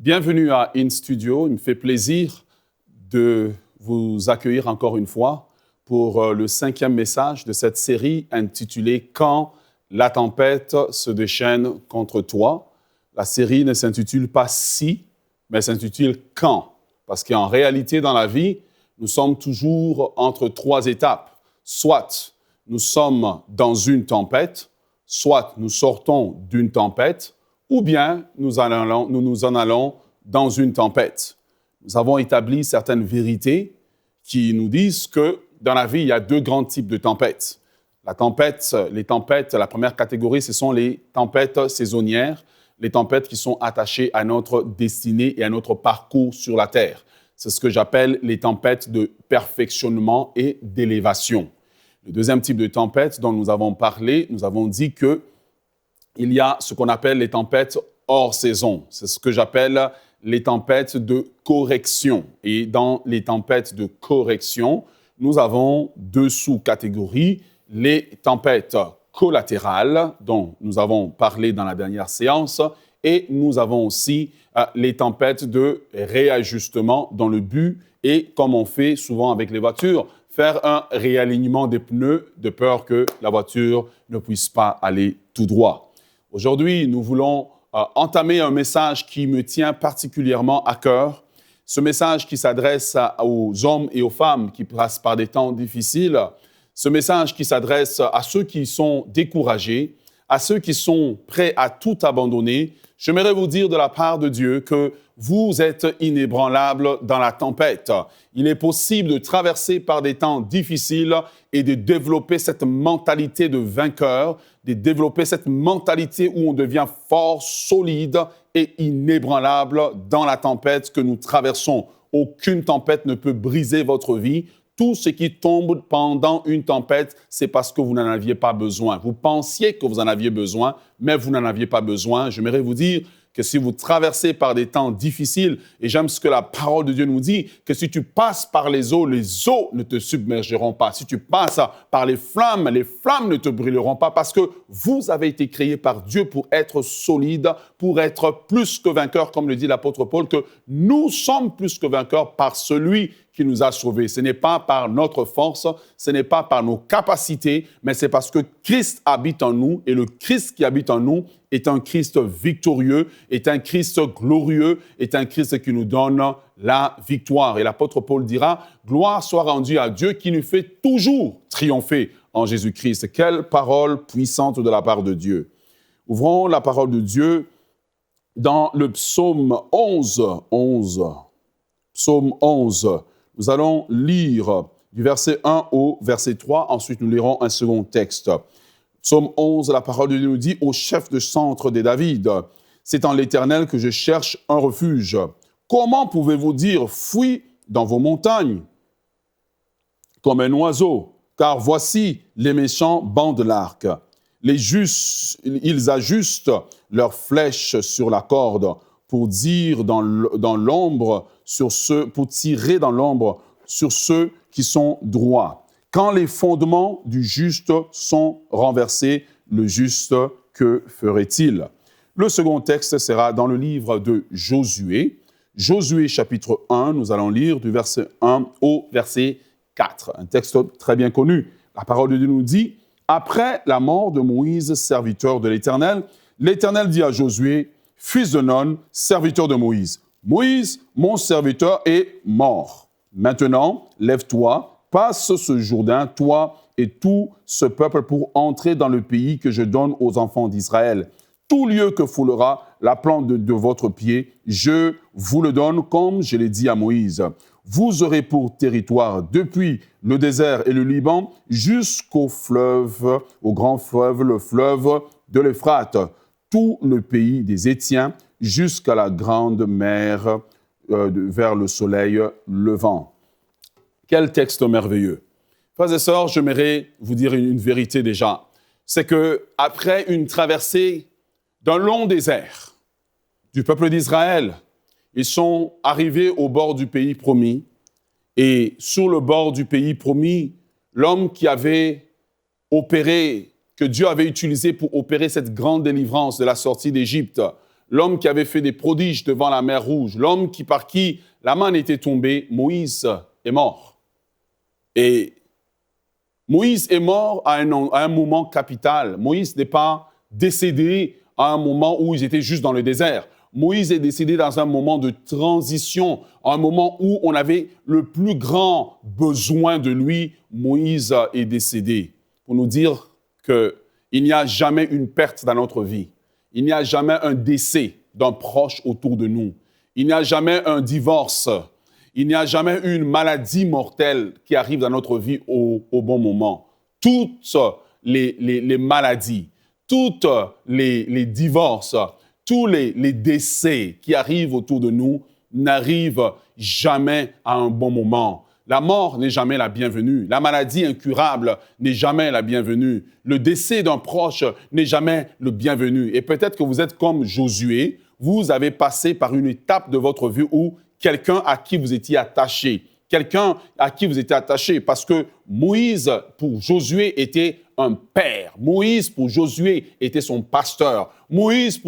Bienvenue à InStudio. Il me fait plaisir de vous accueillir encore une fois pour le 5e message de cette série intitulée « Quand la tempête se déchaîne contre toi ». La série ne s'intitule pas « Si », mais s'intitule « Quand ». Parce qu'en réalité, dans la vie, nous sommes toujours entre 3 étapes. Soit nous sommes dans une tempête, soit nous sortons d'une tempête, ou bien nous en allons dans une tempête. Nous avons établi certaines vérités qui nous disent que dans la vie, il y a 2 grands types de tempêtes. La première catégorie, ce sont les tempêtes saisonnières, les tempêtes qui sont attachées à notre destinée et à notre parcours sur la terre. C'est ce que j'appelle les tempêtes de perfectionnement et d'élévation. Le deuxième type de tempête dont nous avons parlé, nous avons dit qu'il y a ce qu'on appelle les tempêtes hors saison. C'est ce que j'appelle les tempêtes de correction. Et dans les tempêtes de correction, nous avons 2 sous-catégories. Les tempêtes collatérales, dont nous avons parlé dans la dernière séance, et nous avons aussi les tempêtes de réajustement dans le but, et comme on fait souvent avec les voitures, faire un réalignement des pneus de peur que la voiture ne puisse pas aller tout droit. Aujourd'hui, nous voulons entamer un message qui me tient particulièrement à cœur. Ce message qui s'adresse aux hommes et aux femmes qui passent par des temps difficiles. Ce message qui s'adresse à ceux qui sont découragés, à ceux qui sont prêts à tout abandonner. J'aimerais vous dire de la part de Dieu que vous êtes inébranlables dans la tempête. Il est possible de traverser par des temps difficiles et de développer cette mentalité de vainqueur, de développer cette mentalité où on devient fort, solide et inébranlable dans la tempête que nous traversons. Aucune tempête ne peut briser votre vie. Tout ce qui tombe pendant une tempête, c'est parce que vous n'en aviez pas besoin. Vous pensiez que vous en aviez besoin, mais vous n'en aviez pas besoin. J'aimerais vous dire que si vous traversez par des temps difficiles, et j'aime ce que la parole de Dieu nous dit, que si tu passes par les eaux ne te submergeront pas. Si tu passes par les flammes ne te brûleront pas, parce que vous avez été créés par Dieu pour être solide, pour être plus que vainqueurs, comme le dit l'apôtre Paul, que nous sommes plus que vainqueurs par celui qui nous a sauvés. Ce n'est pas par notre force, ce n'est pas par nos capacités, mais c'est parce que Christ habite en nous, et le Christ qui habite en nous est un Christ victorieux, est un Christ glorieux, est un Christ qui nous donne la victoire. Et l'apôtre Paul dira, « Gloire soit rendue à Dieu qui nous fait toujours triompher en Jésus-Christ. » Quelle parole puissante de la part de Dieu. Ouvrons la parole de Dieu dans le psaume 11. Psaume 11. Nous allons lire du verset 1 au verset 3. Ensuite, nous lirons un second texte. Psaume 11, la parole de Dieu nous dit « Au chef de centre des David, c'est en l'Éternel que je cherche un refuge. Comment pouvez-vous dire « Fuis dans vos montagnes » comme un oiseau, car voici les méchants bandent l'arc. Les justes, ils ajustent leurs flèches sur la corde pour dire dans l'ombre pour tirer dans l'ombre sur ceux qui sont droits. Quand les fondements du juste sont renversés, le juste, que ferait-il? Le second texte sera dans le livre de Josué. Josué chapitre 1, nous allons lire du verset 1 au verset 4. Un texte très bien connu. La parole de Dieu nous dit, « Après la mort de Moïse, serviteur de l'Éternel, l'Éternel dit à Josué, fils de Nun, serviteur de Moïse, « Moïse, mon serviteur, est mort. Maintenant, lève-toi, passe ce Jourdain, toi et tout ce peuple, pour entrer dans le pays que je donne aux enfants d'Israël. Tout lieu que foulera la plante de votre pied, je vous le donne comme je l'ai dit à Moïse. Vous aurez pour territoire depuis le désert et le Liban jusqu'au fleuve, au grand fleuve, le fleuve de l'Euphrate, tout le pays des Hétiens jusqu'à la grande mer vers le soleil levant. » Quel texte merveilleux. Frères et sœurs, j'aimerais vous dire une vérité déjà. C'est qu'après une traversée d'un long désert du peuple d'Israël, ils sont arrivés au bord du pays promis. Et sur le bord du pays promis, l'homme qui avait opéré, que Dieu avait utilisé pour opérer cette grande délivrance de la sortie d'Égypte, l'homme qui avait fait des prodiges devant la mer Rouge, l'homme par qui la manne était tombée, Moïse est mort. Et Moïse est mort à un moment capital. Moïse n'est pas décédé à un moment où ils étaient juste dans le désert. Moïse est décédé dans un moment de transition, à un moment où on avait le plus grand besoin de lui. Moïse est décédé pour nous dire qu'il n'y a jamais une perte dans notre vie. Il n'y a jamais un décès d'un proche autour de nous. Il n'y a jamais un divorce. Il n'y a jamais une maladie mortelle qui arrive dans notre vie au bon moment. Toutes les maladies, toutes les divorces, tous les décès qui arrivent autour de nous n'arrivent jamais à un bon moment. La mort n'est jamais la bienvenue. La maladie incurable n'est jamais la bienvenue. Le décès d'un proche n'est jamais le bienvenu. Et peut-être que vous êtes comme Josué, vous avez passé par une étape de votre vie où quelqu'un à qui vous étiez attaché, parce que Moïse, pour Josué, était un père. Moïse, pour Josué, était son pasteur. Moïse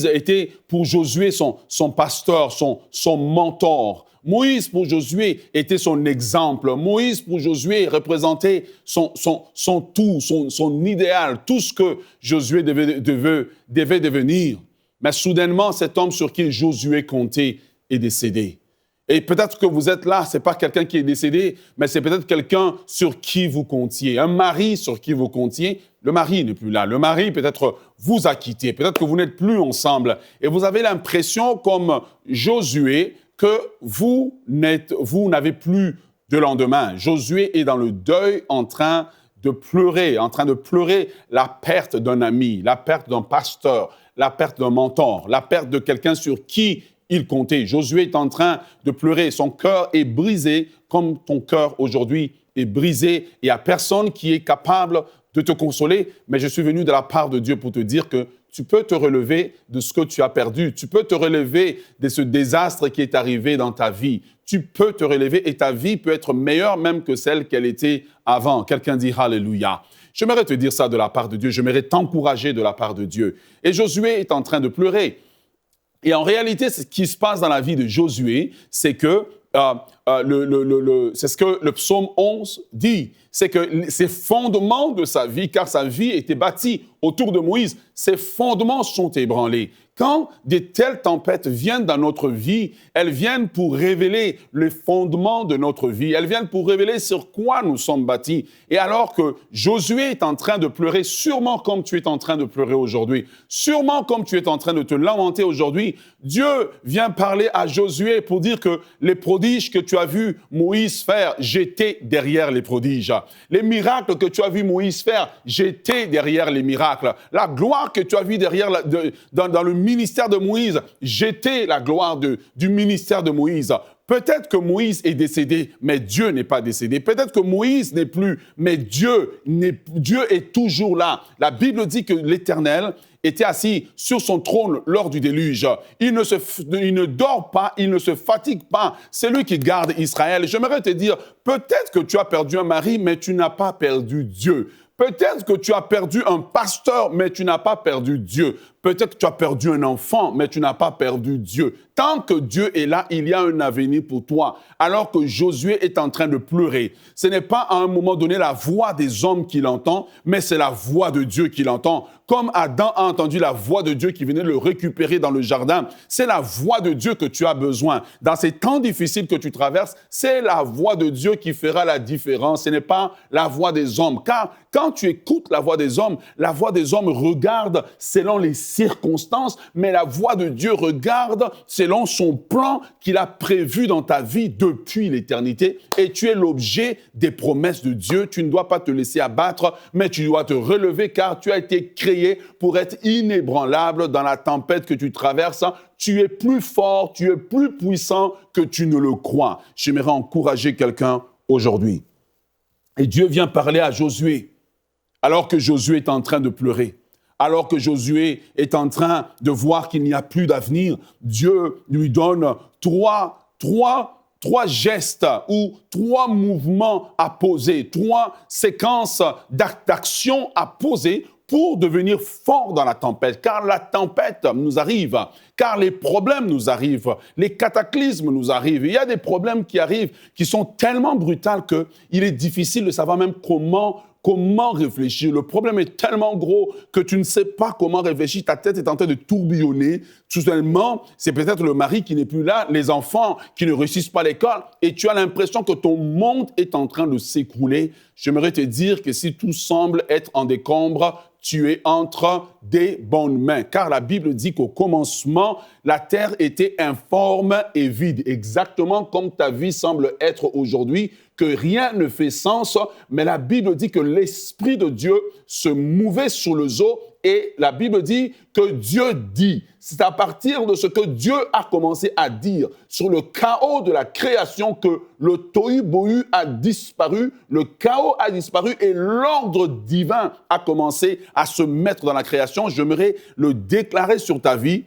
était pour Josué son pasteur, son mentor. Moïse, pour Josué, était son exemple. Moïse, pour Josué, représentait son tout, son idéal, tout ce que Josué devait devenir. Mais soudainement, cet homme sur qui Josué comptait est décédé. Et peut-être que vous êtes là, ce n'est pas quelqu'un qui est décédé, mais c'est peut-être quelqu'un sur qui vous comptiez, un mari sur qui vous comptiez. Le mari n'est plus là. Le mari peut-être vous a quitté, peut-être que vous n'êtes plus ensemble. Et vous avez l'impression, comme Josué, que vous n'avez plus de lendemain. Josué est dans le deuil en train de pleurer la perte d'un ami, la perte d'un pasteur, la perte d'un mentor, la perte de quelqu'un sur qui il comptait. Josué est en train de pleurer. Son cœur est brisé comme ton cœur aujourd'hui est brisé. Il n'y a personne qui est capable de te consoler, mais je suis venu de la part de Dieu pour te dire que tu peux te relever de ce que tu as perdu. Tu peux te relever de ce désastre qui est arrivé dans ta vie. Tu peux te relever et ta vie peut être meilleure même que celle qu'elle était avant. Quelqu'un dit Alléluia. J'aimerais te dire ça de la part de Dieu. J'aimerais t'encourager de la part de Dieu. Et Josué est en train de pleurer. Et en réalité, ce qui se passe dans la vie de Josué, c'est que c'est ce que le psaume 11 dit. C'est que ces fondements de sa vie, car sa vie était bâtie autour de Moïse, ses fondements sont ébranlés. Quand de telles tempêtes viennent dans notre vie, elles viennent pour révéler les fondements de notre vie. Elles viennent pour révéler sur quoi nous sommes bâtis. Et alors que Josué est en train de pleurer, sûrement comme tu es en train de pleurer aujourd'hui, sûrement comme tu es en train de te lamenter aujourd'hui, Dieu vient parler à Josué pour dire que les prodiges que tu as vu Moïse faire, j'étais derrière les prodiges. Les miracles que tu as vu Moïse faire, j'étais derrière les miracles. La gloire que tu as vue dans le ministère de Moïse, j'étais la gloire du ministère de Moïse. Peut-être que Moïse est décédé, mais Dieu n'est pas décédé. Peut-être que Moïse n'est plus, mais Dieu est toujours là. La Bible dit que l'Éternel était assis sur son trône lors du déluge. Il ne dort pas, il ne se fatigue pas. C'est lui qui garde Israël. J'aimerais te dire, peut-être que tu as perdu un mari, mais tu n'as pas perdu Dieu. Peut-être que tu as perdu un pasteur, mais tu n'as pas perdu Dieu. Peut-être que tu as perdu un enfant, mais tu n'as pas perdu Dieu. Tant que Dieu est là, il y a un avenir pour toi. Alors que Josué est en train de pleurer, ce n'est pas à un moment donné la voix des hommes qu'il entend, mais c'est la voix de Dieu qu'il entend. Comme Adam a entendu la voix de Dieu qui venait le récupérer dans le jardin, c'est la voix de Dieu que tu as besoin. Dans ces temps difficiles que tu traverses, c'est la voix de Dieu qui fera la différence. Ce n'est pas la voix des hommes. Car quand tu écoutes la voix des hommes regarde selon les circonstances, mais la voix de Dieu regarde selon son plan qu'il a prévu dans ta vie depuis l'éternité. Et tu es l'objet des promesses de Dieu. Tu ne dois pas te laisser abattre, mais tu dois te relever car tu as été créé pour être inébranlable dans la tempête que tu traverses. Tu es plus fort, tu es plus puissant que tu ne le crois. J'aimerais encourager quelqu'un aujourd'hui. Et Dieu vient parler à Josué, alors que Josué est en train de pleurer, alors que Josué est en train de voir qu'il n'y a plus d'avenir. Dieu lui donne trois gestes ou 3 mouvements à poser, 3 séquences d'action à poser pour devenir fort dans la tempête, car la tempête nous arrive, car les problèmes nous arrivent, les cataclysmes nous arrivent. Il y a des problèmes qui arrivent qui sont tellement brutals qu'il est difficile de savoir même comment réfléchir. Le problème est tellement gros que tu ne sais pas comment réfléchir. Ta tête est en train de tourbillonner. Tout simplement, c'est peut-être le mari qui n'est plus là, les enfants qui ne réussissent pas à l'école et tu as l'impression que ton monde est en train de s'écrouler. J'aimerais te dire que si tout semble être en décombre, tu es entre des bonnes mains. Car la Bible dit qu'au commencement, la terre était informe et vide, exactement comme ta vie semble être aujourd'hui, que rien ne fait sens, mais la Bible dit que l'Esprit de Dieu se mouvait sur les eaux et la Bible dit que Dieu dit. C'est à partir de ce que Dieu a commencé à dire sur le chaos de la création que le tohu-bohu a disparu, le chaos a disparu et l'ordre divin a commencé à se mettre dans la création. J'aimerais le déclarer sur ta vie.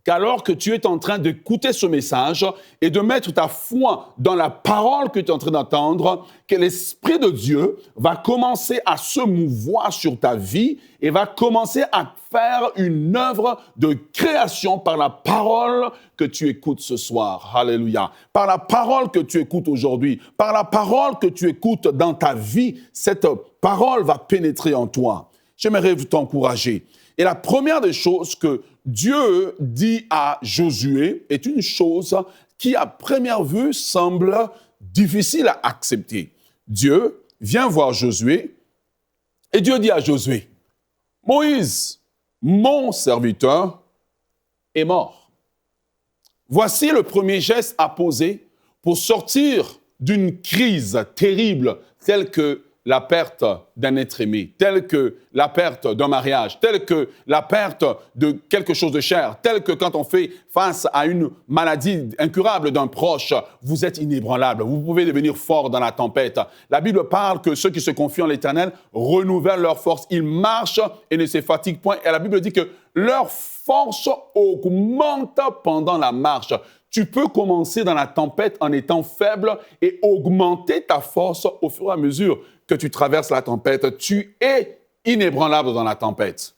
Qu'alors que tu es en train d'écouter ce message et de mettre ta foi dans la parole que tu es en train d'entendre, que l'Esprit de Dieu va commencer à se mouvoir sur ta vie et va commencer à faire une œuvre de création par la parole que tu écoutes ce soir. Alléluia. Par la parole que tu écoutes aujourd'hui, par la parole que tu écoutes dans ta vie, cette parole va pénétrer en toi. J'aimerais t'encourager. Et la première des choses que Dieu dit à Josué est une chose qui, à première vue, semble difficile à accepter. Dieu vient voir Josué et Dieu dit à Josué, « Moïse, mon serviteur, est mort. Voici le premier geste à poser pour sortir d'une crise terrible telle que la perte d'un être aimé, telle que la perte d'un mariage, telle que la perte de quelque chose de cher, telle que quand on fait face à une maladie incurable d'un proche, vous êtes inébranlable, vous pouvez devenir fort dans la tempête. La Bible parle que ceux qui se confient en l'Éternel renouvellent leur force, ils marchent et ne se fatiguent point. Et la Bible dit que leur force augmente pendant la marche. Tu peux commencer dans la tempête en étant faible et augmenter ta force au fur et à mesure que tu traverses la tempête. Tu es inébranlable dans la tempête.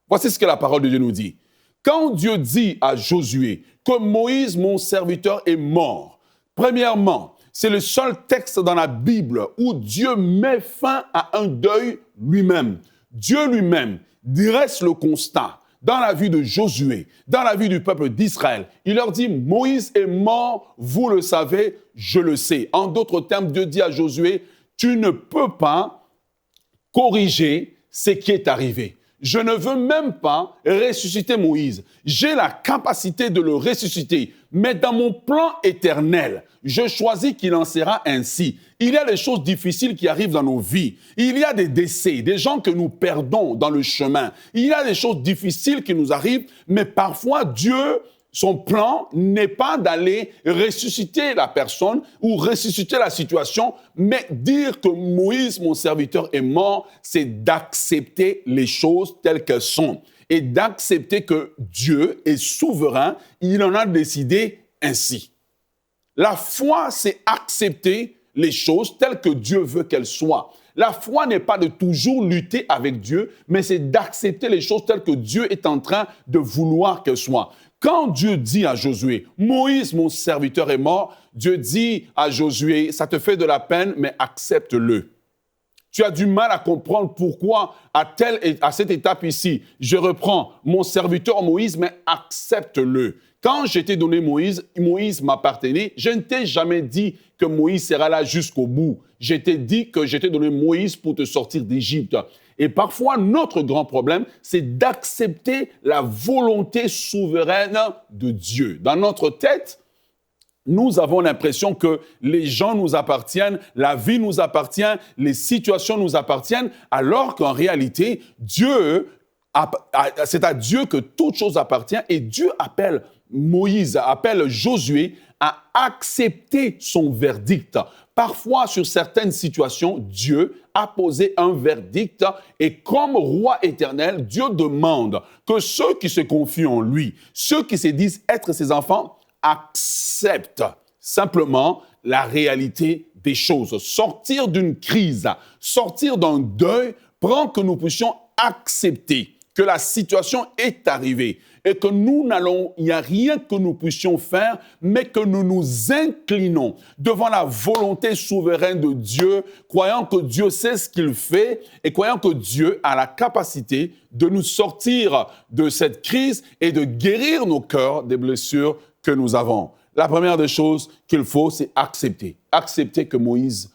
Voici ce que la parole de Dieu nous dit. Quand Dieu dit à Josué que Moïse, mon serviteur, est mort, premièrement, c'est le seul texte dans la Bible où Dieu met fin à un deuil lui-même. Dieu lui-même dresse le constat dans la vie de Josué, dans la vie du peuple d'Israël. Il leur dit, Moïse est mort, vous le savez, je le sais. En d'autres termes, Dieu dit à Josué, tu ne peux pas corriger ce qui est arrivé. Je ne veux même pas ressusciter Moïse. J'ai la capacité de le ressusciter. Mais dans mon plan éternel, je choisis qu'il en sera ainsi. Il y a des choses difficiles qui arrivent dans nos vies. Il y a des décès, des gens que nous perdons dans le chemin. Il y a des choses difficiles qui nous arrivent, mais parfois Dieu, son plan n'est pas d'aller ressusciter la personne ou ressusciter la situation, mais dire que Moïse, mon serviteur, est mort, c'est d'accepter les choses telles qu'elles sont et d'accepter que Dieu est souverain, il en a décidé ainsi. La foi, c'est accepter les choses telles que Dieu veut qu'elles soient. La foi n'est pas de toujours lutter avec Dieu, mais c'est d'accepter les choses telles que Dieu est en train de vouloir qu'elles soient. Quand Dieu dit à Josué, « Moïse, mon serviteur, est mort », Dieu dit à Josué, « Ça te fait de la peine, mais accepte-le. » Tu as du mal à comprendre pourquoi, à cette étape ici, je reprends mon serviteur Moïse, mais accepte-le. Quand je t'ai donné Moïse, Moïse m'appartenait. Je ne t'ai jamais dit que Moïse sera là jusqu'au bout. Je t'ai dit que je t'ai donné Moïse pour te sortir d'Égypte. Et parfois, notre grand problème, c'est d'accepter la volonté souveraine de Dieu. Dans notre tête, nous avons l'impression que les gens nous appartiennent, la vie nous appartient, les situations nous appartiennent, alors qu'en réalité, c'est à Dieu que toute chose appartient et Dieu appelle Josué à accepter son verdict. Parfois, sur certaines situations, Dieu a posé un verdict et comme roi éternel, Dieu demande que ceux qui se confient en lui, ceux qui se disent être ses enfants, acceptent simplement la réalité des choses. Sortir d'une crise, sortir d'un deuil, prend que nous puissions accepter que la situation est arrivée et que il n'y a rien que nous puissions faire, mais que nous nous inclinons devant la volonté souveraine de Dieu, croyant que Dieu sait ce qu'il fait et croyant que Dieu a la capacité de nous sortir de cette crise et de guérir nos cœurs des blessures que nous avons. La première des choses qu'il faut, c'est accepter. Accepter que Moïse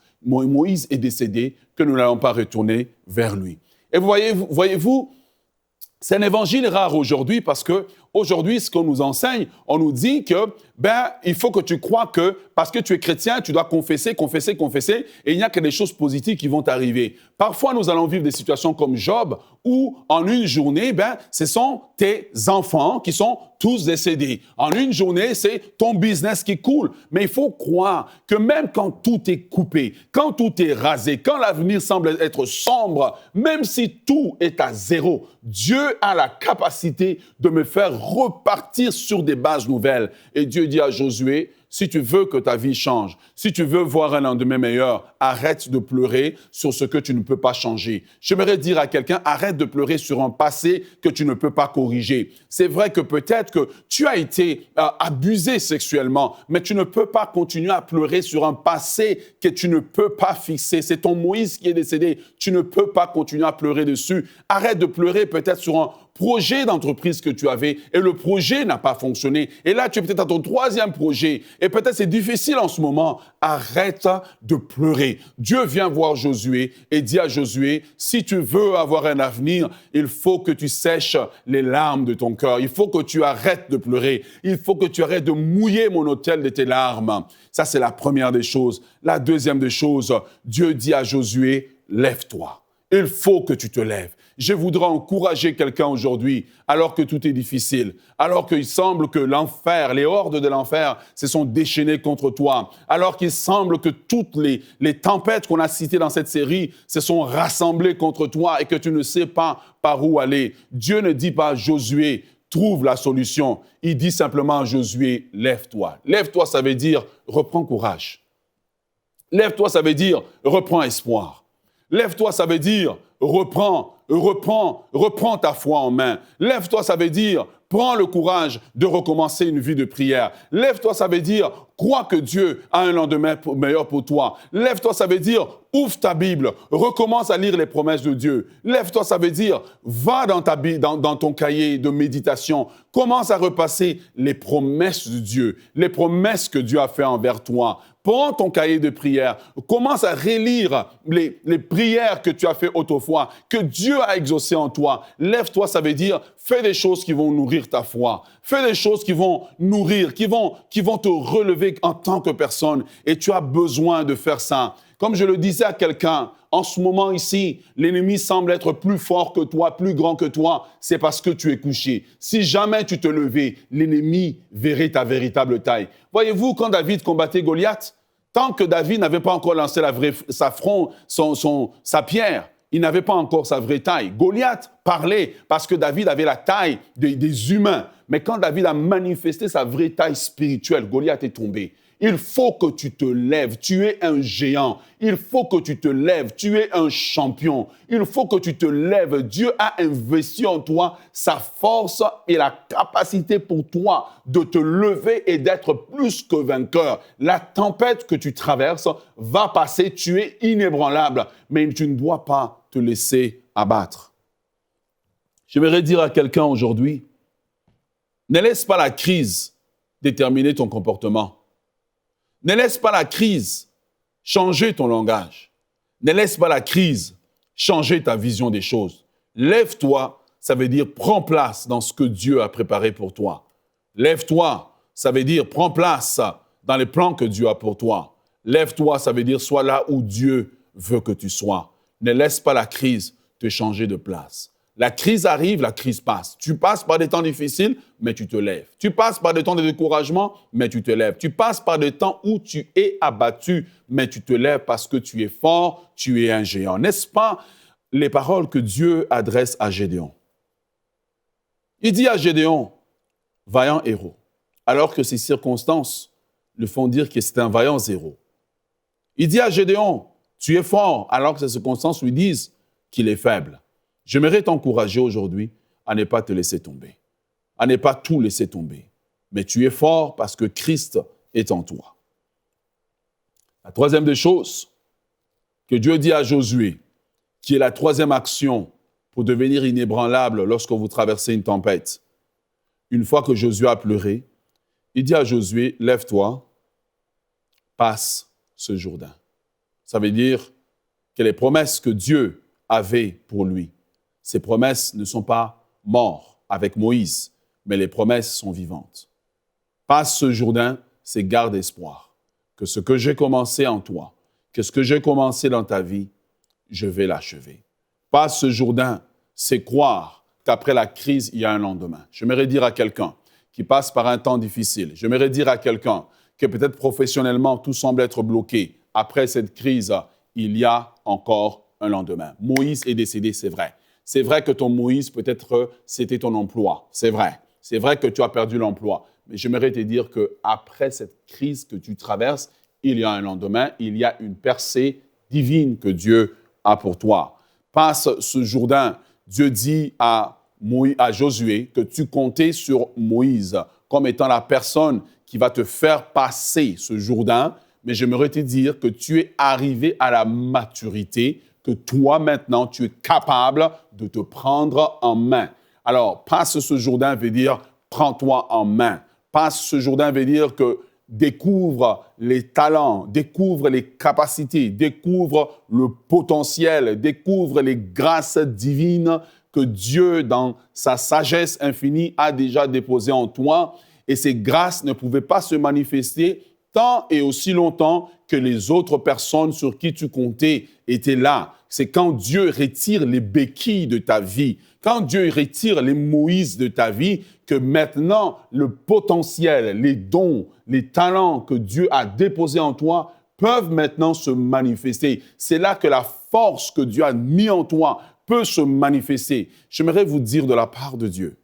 est décédé, que nous n'allons pas retourner vers lui. Et voyez-vous, c'est un évangile rare aujourd'hui parce que aujourd'hui, ce qu'on nous enseigne, on nous dit que il faut que tu crois que parce que tu es chrétien, tu dois confesser, et il n'y a que des choses positives qui vont t'arriver. Parfois, nous allons vivre des situations comme Job où en une journée, ce sont tes enfants qui sont tous décédés. En une journée, c'est ton business qui coule. Mais il faut croire que même quand tout est coupé, quand tout est rasé, quand l'avenir semble être sombre, même si tout est à zéro, Dieu a la capacité de me faire repartir sur des bases nouvelles. Et Dieu dit à Josué, si tu veux que ta vie change, si tu veux voir un lendemain meilleur, arrête de pleurer sur ce que tu ne peux pas changer. J'aimerais dire à quelqu'un, arrête de pleurer sur un passé que tu ne peux pas corriger. C'est vrai que peut-être que tu as été abusé sexuellement, mais tu ne peux pas continuer à pleurer sur un passé que tu ne peux pas fixer. C'est ton Moïse qui est décédé. Tu ne peux pas continuer à pleurer dessus. Arrête de pleurer peut-être sur un projet d'entreprise que tu avais et le projet n'a pas fonctionné. Et là, tu es peut-être à ton troisième projet et peut-être c'est difficile en ce moment. Arrête de pleurer. Dieu vient voir Josué et dit à Josué, si tu veux avoir un avenir, il faut que tu sèches les larmes de ton cœur. Il faut que tu arrêtes de pleurer. Il faut que tu arrêtes de mouiller mon autel de tes larmes. Ça, c'est la première des choses. La deuxième des choses, Dieu dit à Josué, lève-toi. Il faut que tu te lèves. Je voudrais encourager quelqu'un aujourd'hui, alors que tout est difficile, alors qu'il semble que l'enfer, les hordes de l'enfer se sont déchaînées contre toi, alors qu'il semble que toutes les tempêtes qu'on a citées dans cette série se sont rassemblées contre toi et que tu ne sais pas par où aller. Dieu ne dit pas à Josué, trouve la solution. Il dit simplement à Josué, lève-toi. Lève-toi, ça veut dire, reprends courage. Lève-toi, ça veut dire, reprends espoir. Lève-toi, ça veut dire, reprends ta foi en main. Lève-toi, ça veut dire, prends le courage de recommencer une vie de prière. Lève-toi, ça veut dire, crois que Dieu a un lendemain meilleur pour toi. Lève-toi, ça veut dire, ouvre ta Bible, recommence à lire les promesses de Dieu. Lève-toi, ça veut dire, va dans ton cahier de méditation, commence à repasser les promesses de Dieu, les promesses que Dieu a fait envers toi. Prends ton cahier de prière, commence à relire les prières que tu as fait autrefois, que Dieu a exaucées en toi. Lève-toi, ça veut dire, fais des choses qui vont nourrir ta foi. Fais des choses qui vont nourrir, qui vont te relever en tant que personne. Et tu as besoin de faire ça. Comme je le disais à quelqu'un, en ce moment ici, l'ennemi semble être plus fort que toi, plus grand que toi. C'est parce que tu es couché. Si jamais tu te levais, l'ennemi verrait ta véritable taille. Voyez-vous, quand David combattait Goliath, tant que David n'avait pas encore lancé sa pierre, il n'avait pas encore sa vraie taille. Goliath parlait parce que David avait la taille des humains. Mais quand David a manifesté sa vraie taille spirituelle, Goliath est tombé. Il faut que tu te lèves. Tu es un géant. Il faut que tu te lèves. Tu es un champion. Il faut que tu te lèves. Dieu a investi en toi sa force et la capacité pour toi de te lever et d'être plus que vainqueur. La tempête que tu traverses va passer. Tu es inébranlable. Mais tu ne dois pas te laisser abattre. J'aimerais dire à quelqu'un aujourd'hui, ne laisse pas la crise déterminer ton comportement. Ne laisse pas la crise changer ton langage. Ne laisse pas la crise changer ta vision des choses. Lève-toi, ça veut dire prends place dans ce que Dieu a préparé pour toi. Lève-toi, ça veut dire prends place dans les plans que Dieu a pour toi. Lève-toi, ça veut dire sois là où Dieu veut que tu sois. Ne laisse pas la crise te changer de place. La crise arrive, la crise passe. Tu passes par des temps difficiles, mais tu te lèves. Tu passes par des temps de découragement, mais tu te lèves. Tu passes par des temps où tu es abattu, mais tu te lèves parce que tu es fort, tu es un géant. N'est-ce pas les paroles que Dieu adresse à Gédéon? Il dit à Gédéon, vaillant héros, alors que ses circonstances le font dire que c'est un vaillant héros. Il dit à Gédéon, tu es fort, alors que ses circonstances lui disent qu'il est faible. J'aimerais t'encourager aujourd'hui à ne pas te laisser tomber, à ne pas tout laisser tomber. Mais tu es fort parce que Christ est en toi. La troisième des choses que Dieu dit à Josué, qui est la troisième action pour devenir inébranlable lorsque vous traversez une tempête. Une fois que Josué a pleuré, il dit à Josué, lève-toi, passe ce Jourdain. Ça veut dire que les promesses que Dieu avait pour lui, ces promesses ne sont pas mortes avec Moïse, mais les promesses sont vivantes. Passe ce Jourdain, c'est garde espoir, que ce que j'ai commencé en toi, que ce que j'ai commencé dans ta vie, je vais l'achever. Passe ce Jourdain, c'est croire qu'après la crise, il y a un lendemain. J'aimerais dire à quelqu'un qui passe par un temps difficile, j'aimerais dire à quelqu'un que peut-être professionnellement, tout semble être bloqué. Après cette crise, il y a encore un lendemain. Moïse est décédé, c'est vrai. C'est vrai que ton Moïse, peut-être, c'était ton emploi. C'est vrai. C'est vrai que tu as perdu l'emploi. Mais j'aimerais te dire qu'après cette crise que tu traverses, il y a un lendemain, il y a une percée divine que Dieu a pour toi. Passe ce Jourdain. Dieu dit à Josué que tu comptais sur Moïse comme étant la personne qui va te faire passer ce Jourdain. Mais j'aimerais te dire que tu es arrivé à la maturité, que toi maintenant, tu es capable de te prendre en main. Alors, passe ce Jourdain veut dire prends-toi en main. Passe ce Jourdain veut dire que découvre les talents, découvre les capacités, découvre le potentiel, découvre les grâces divines que Dieu, dans sa sagesse infinie, a déjà déposées en toi. Et ces grâces ne pouvaient pas se manifester tant et aussi longtemps que les autres personnes sur qui tu comptais étaient là. C'est quand Dieu retire les béquilles de ta vie, quand Dieu retire les Moïse de ta vie, que maintenant le potentiel, les dons, les talents que Dieu a déposés en toi peuvent maintenant se manifester. C'est là que la force que Dieu a mis en toi peut se manifester. J'aimerais vous dire de la part de Dieu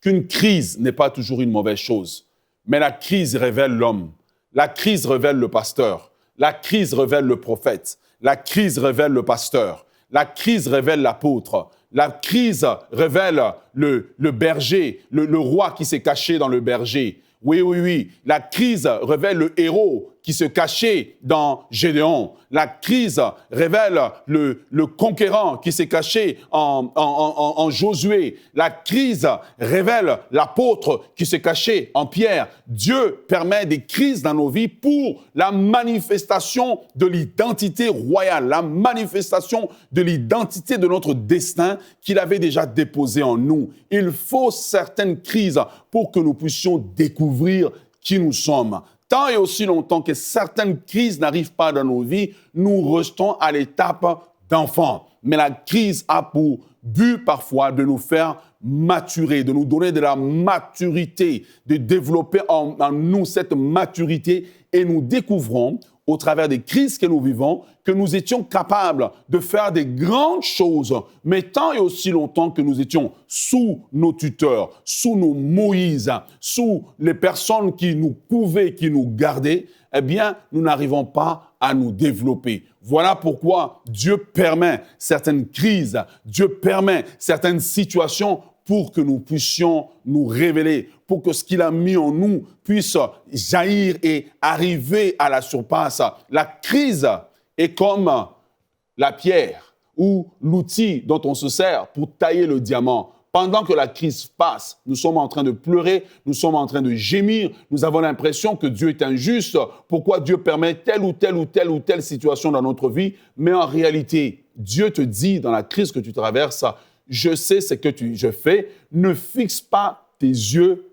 qu'une crise n'est pas toujours une mauvaise chose. Mais la crise révèle l'homme. La crise révèle le pasteur. La crise révèle le prophète. La crise révèle le pasteur. La crise révèle l'apôtre. La crise révèle le berger, le roi qui s'est caché dans le berger. Oui. La crise révèle le héros qui se cachait dans Gédéon. La crise révèle le conquérant qui s'est caché en Josué. La crise révèle l'apôtre qui s'est caché en Pierre. Dieu permet des crises dans nos vies pour la manifestation de l'identité royale, la manifestation de l'identité de notre destin qu'il avait déjà déposé en nous. Il faut certaines crises pour que nous puissions découvrir qui nous sommes. Tant et aussi longtemps que certaines crises n'arrivent pas dans nos vies, nous restons à l'étape d'enfant. Mais la crise a pour but parfois de nous faire maturer, de nous donner de la maturité, de développer en nous cette maturité et nous découvrons au travers des crises que nous vivons, que nous étions capables de faire des grandes choses, mais tant et aussi longtemps que nous étions sous nos tuteurs, sous nos Moïse, sous les personnes qui nous couvaient, qui nous gardaient, eh bien, nous n'arrivons pas à nous développer. Voilà pourquoi Dieu permet certaines crises, Dieu permet certaines situations pour que nous puissions nous révéler, pour que ce qu'il a mis en nous puisse jaillir et arriver à la surface. La crise est comme la pierre ou l'outil dont on se sert pour tailler le diamant. Pendant que la crise passe, nous sommes en train de pleurer, nous sommes en train de gémir, nous avons l'impression que Dieu est injuste. Pourquoi Dieu permet telle ou telle situation dans notre vie? Mais en réalité, Dieu te dit dans la crise que tu traverses, je sais ce que je fais, ne fixe pas tes yeux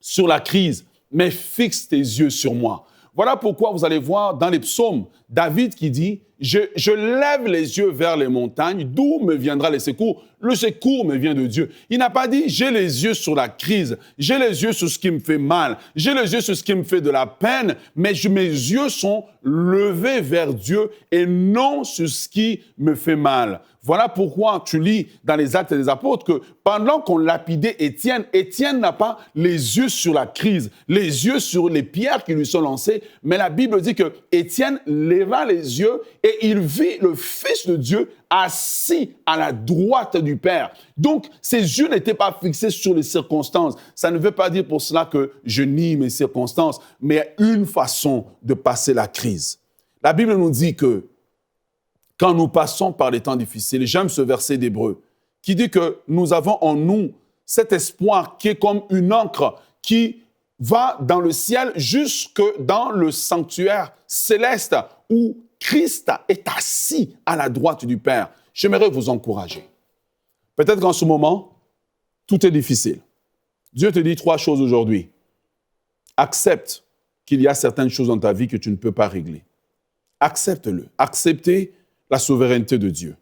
sur la crise, mais fixe tes yeux sur moi. Voilà pourquoi vous allez voir dans les psaumes, David qui dit « Je lève les yeux vers les montagnes, d'où me viendra le secours? Le secours me vient de Dieu. » Il n'a pas dit « J'ai les yeux sur la crise, j'ai les yeux sur ce qui me fait mal, j'ai les yeux sur ce qui me fait de la peine, mais mes yeux sont levés vers Dieu et non sur ce qui me fait mal. » Voilà pourquoi tu lis dans les Actes des Apôtres que pendant qu'on lapidait Étienne, Étienne n'a pas les yeux sur la crise, les yeux sur les pierres qui lui sont lancées, mais la Bible dit que Étienne leva les yeux et il vit le Fils de Dieu assis à la droite du Père. Donc, ses yeux n'étaient pas fixés sur les circonstances. Ça ne veut pas dire pour cela que je nie mes circonstances, mais une façon de passer la crise. La Bible nous dit que quand nous passons par les temps difficiles, j'aime ce verset d'Hébreu qui dit que nous avons en nous cet espoir qui est comme une encre qui va dans le ciel jusque dans le sanctuaire céleste où Christ est assis à la droite du Père. J'aimerais vous encourager. Peut-être qu'en ce moment, tout est difficile. Dieu te dit 3 choses aujourd'hui. Accepte qu'il y a certaines choses dans ta vie que tu ne peux pas régler. Accepte-le. Acceptez la souveraineté de Dieu.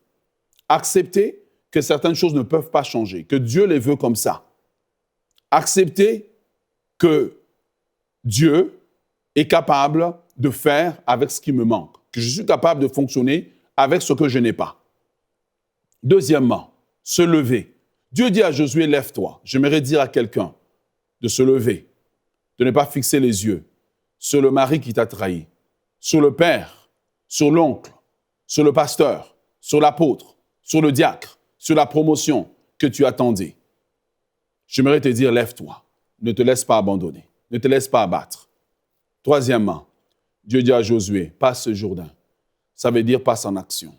Acceptez que certaines choses ne peuvent pas changer, que Dieu les veut comme ça. Acceptez que Dieu est capable de faire avec ce qui me manque, que je suis capable de fonctionner avec ce que je n'ai pas. Deuxièmement, se lever. Dieu dit à Josué, lève-toi. J'aimerais dire à quelqu'un de se lever, de ne pas fixer les yeux sur le mari qui t'a trahi, sur le père, sur l'oncle, sur le pasteur, sur l'apôtre, sur le diacre, sur la promotion que tu attendais. J'aimerais te dire, lève-toi. Ne te laisse pas abandonner. Ne te laisse pas abattre. Troisièmement, Dieu dit à Josué, passe ce Jourdain. Ça veut dire passe en action.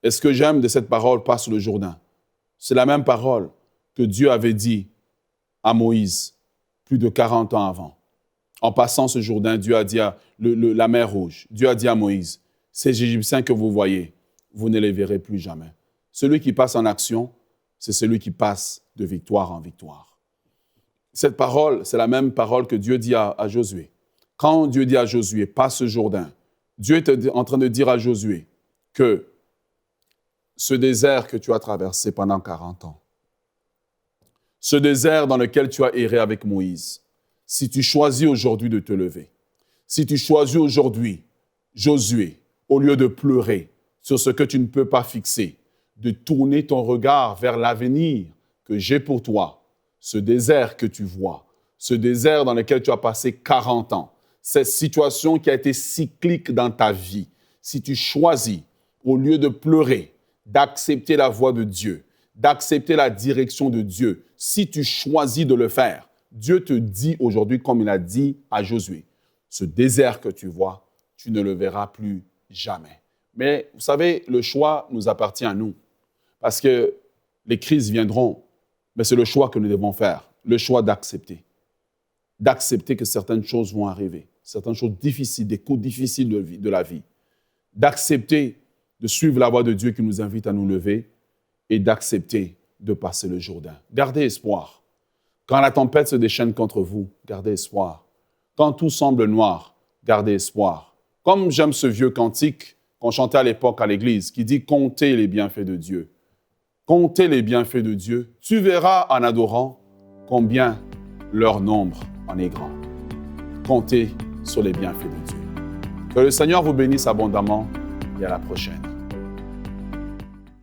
Et ce que j'aime de cette parole, passe le Jourdain, c'est la même parole que Dieu avait dit à Moïse plus de 40 ans avant. En passant ce Jourdain, Dieu a dit à la mer Rouge, Dieu a dit à Moïse, ces Égyptiens que vous voyez, vous ne les verrez plus jamais. Celui qui passe en action, c'est celui qui passe de victoire en victoire. Cette parole, c'est la même parole que Dieu dit à Josué. Quand Dieu dit à Josué, passe ce Jourdain, Dieu est en train de dire à Josué que ce désert que tu as traversé pendant 40 ans, ce désert dans lequel tu as erré avec Moïse, si tu choisis aujourd'hui de te lever, si tu choisis aujourd'hui, Josué, au lieu de pleurer sur ce que tu ne peux pas fixer, de tourner ton regard vers l'avenir que j'ai pour toi, ce désert que tu vois, ce désert dans lequel tu as passé 40 ans, cette situation qui a été cyclique dans ta vie, si tu choisis, au lieu de pleurer, d'accepter la voix de Dieu, d'accepter la direction de Dieu, si tu choisis de le faire, Dieu te dit aujourd'hui, comme il a dit à Josué, ce désert que tu vois, tu ne le verras plus jamais. Mais vous savez, le choix nous appartient à nous, parce que les crises viendront, mais c'est le choix que nous devons faire, le choix d'accepter que certaines choses vont arriver, certaines choses difficiles, des coups difficiles de la vie, d'accepter de suivre la voie de Dieu qui nous invite à nous lever et d'accepter de passer le Jourdain. Gardez espoir. Quand la tempête se déchaîne contre vous, gardez espoir. Quand tout semble noir, gardez espoir. Comme j'aime ce vieux cantique qu'on chantait à l'époque à l'église, qui dit « Comptez les bienfaits de Dieu ». Comptez les bienfaits de Dieu. Tu verras en adorant combien leur nombre en est grand. Comptez sur les bienfaits de Dieu. Que le Seigneur vous bénisse abondamment et à la prochaine.